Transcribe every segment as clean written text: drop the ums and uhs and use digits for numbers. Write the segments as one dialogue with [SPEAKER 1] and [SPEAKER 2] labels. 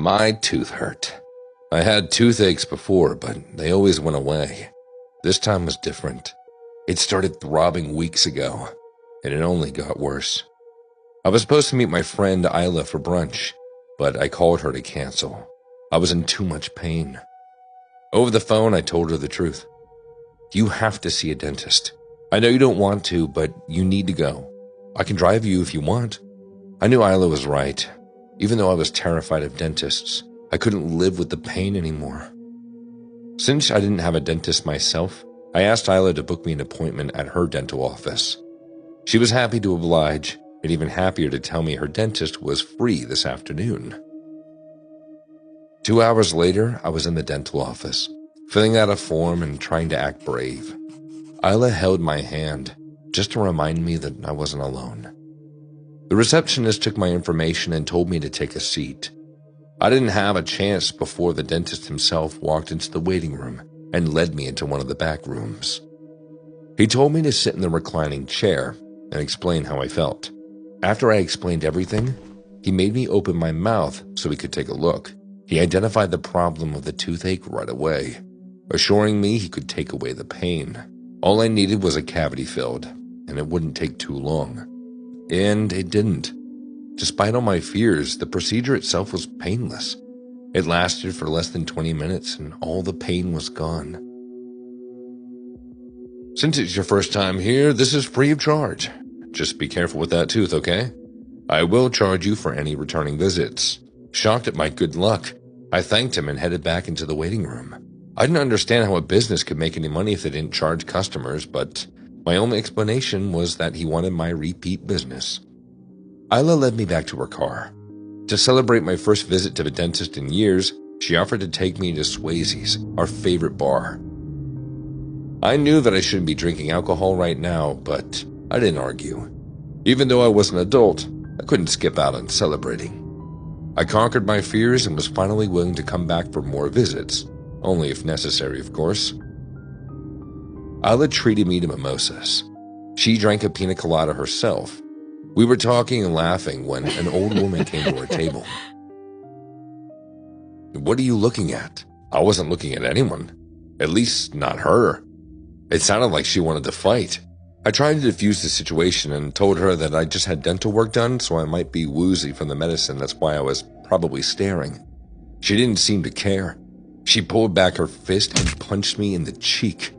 [SPEAKER 1] My tooth hurt. I had toothaches before, but they always went away. This time was different. It started throbbing weeks ago, and it only got worse. I was supposed to meet my friend Isla for brunch, but I called her to cancel. I was in too much pain. Over the phone, I told her the truth. You have to see a dentist. I know you don't want to, but you need to go. I can drive you if you want. I knew Isla was right. Even though I was terrified of dentists, I couldn't live with the pain anymore. Since I didn't have a dentist myself, I asked Isla to book me an appointment at her dental office. She was happy to oblige, and even happier to tell me her dentist was free this afternoon. 2 hours later, I was in the dental office, filling out a form and trying to act brave. Isla held my hand, just to remind me that I wasn't alone. The receptionist took my information and told me to take a seat. I didn't have a chance before the dentist himself walked into the waiting room and led me into one of the back rooms. He told me to sit in the reclining chair and explain how I felt. After I explained everything, he made me open my mouth so he could take a look. He identified the problem of the toothache right away, assuring me he could take away the pain. All I needed was a cavity filled, and it wouldn't take too long. And it didn't. Despite all my fears, the procedure itself was painless. It lasted for less than 20 minutes and all the pain was gone. Since it's your first time here, this is free of charge. Just be careful with that tooth, okay? I will charge you for any returning visits. Shocked at my good luck, I thanked him and headed back into the waiting room. I didn't understand how a business could make any money if they didn't charge customers, but my only explanation was that he wanted my repeat business. Isla led me back to her car. To celebrate my first visit to the dentist in years, she offered to take me to Swayze's, our favorite bar. I knew that I shouldn't be drinking alcohol right now, but I didn't argue. Even though I was an adult, I couldn't skip out on celebrating. I conquered my fears and was finally willing to come back for more visits, only if necessary, of course. Isla treated me to mimosas. She drank a pina colada herself. We were talking and laughing when an old woman came to our table. What are you looking at? I wasn't looking at anyone. At least, not her. It sounded like she wanted to fight. I tried to defuse the situation and told her that I just had dental work done, so I might be woozy from the medicine. That's why I was probably staring. She didn't seem to care. She pulled back her fist and punched me in the cheek.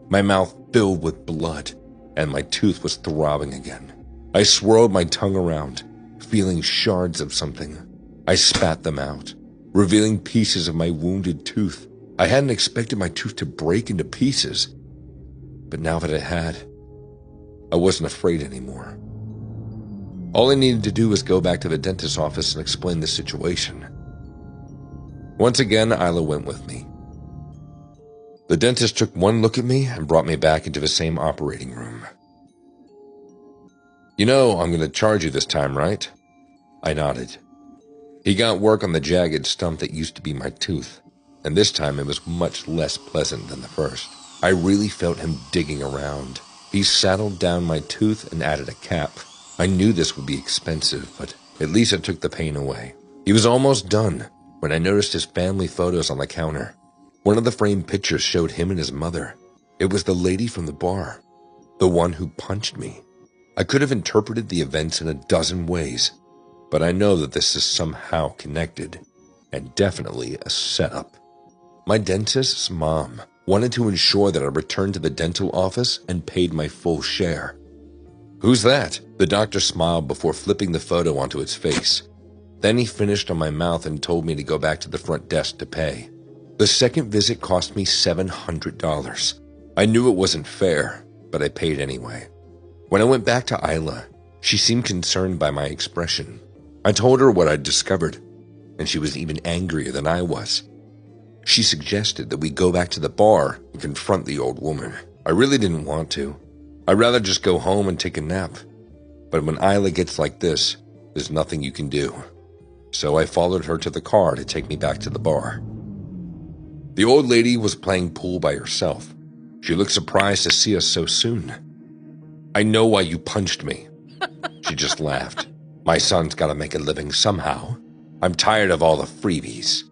[SPEAKER 1] My mouth filled with blood, and my tooth was throbbing again. I swirled my tongue around, feeling shards of something. I spat them out, revealing pieces of my wounded tooth. I hadn't expected my tooth to break into pieces, but now that it had, I wasn't afraid anymore. All I needed to do was go back to the dentist's office and explain the situation. Once again, Isla went with me. The dentist took one look at me and brought me back into the same operating room. You know, I'm going to charge you this time, right? I nodded. He got work on the jagged stump that used to be my tooth, and this time it was much less pleasant than the first. I really felt him digging around. He saddled down my tooth and added a cap. I knew this would be expensive, but at least it took the pain away. He was almost done when I noticed his family photos on the counter. One of the framed pictures showed him and his mother. It was the lady from the bar, the one who punched me. I could have interpreted the events in a dozen ways, but I know that this is somehow connected, and definitely a setup. My dentist's mom wanted to ensure that I returned to the dental office and paid my full share. Who's that? The doctor smiled before flipping the photo onto its face. Then he finished on my mouth and told me to go back to the front desk to pay. The second visit cost me $700. I knew it wasn't fair, but I paid anyway. When I went back to Isla, she seemed concerned by my expression. I told her what I'd discovered, and she was even angrier than I was. She suggested that we go back to the bar and confront the old woman. I really didn't want to. I'd rather just go home and take a nap. But when Isla gets like this, there's nothing you can do. So I followed her to the car to take me back to the bar. The old lady was playing pool by herself. She looked surprised to see us so soon. I know why you punched me. She just laughed. My son's got to make a living somehow. I'm tired of all the freebies.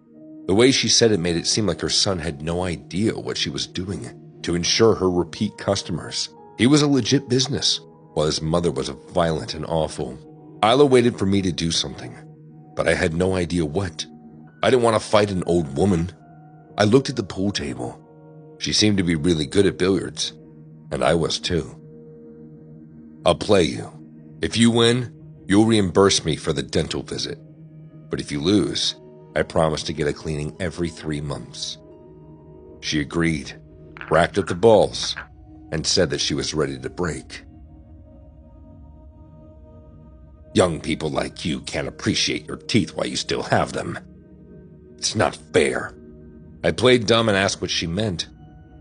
[SPEAKER 1] The way she said it made it seem like her son had no idea what she was doing to ensure her repeat customers. He was a legit business, while his mother was violent and awful. Isla waited for me to do something, but I had no idea what. I didn't want to fight an old woman. I looked at the pool table. She seemed to be really good at billiards, and I was too. I'll play you. If you win, you'll reimburse me for the dental visit. But if you lose, I promise to get a cleaning every 3 months. She agreed, racked up the balls, and said that she was ready to break. Young people like you can't appreciate your teeth while you still have them. It's not fair. I played dumb and asked what she meant.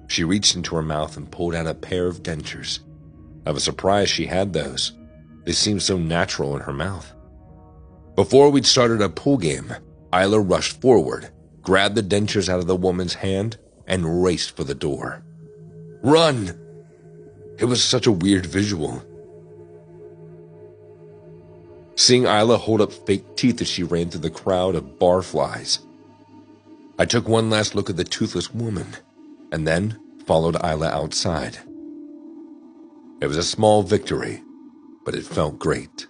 [SPEAKER 1] She reached into her mouth and pulled out a pair of dentures. I was surprised she had those. They seemed so natural in her mouth. Before we'd started a pool game, Isla rushed forward, grabbed the dentures out of the woman's hand, and raced for the door. Run! It was such a weird visual. Seeing Isla hold up fake teeth as she ran through the crowd of barflies. I took one last look at the toothless woman, and then followed Isla outside. It was a small victory, but it felt great.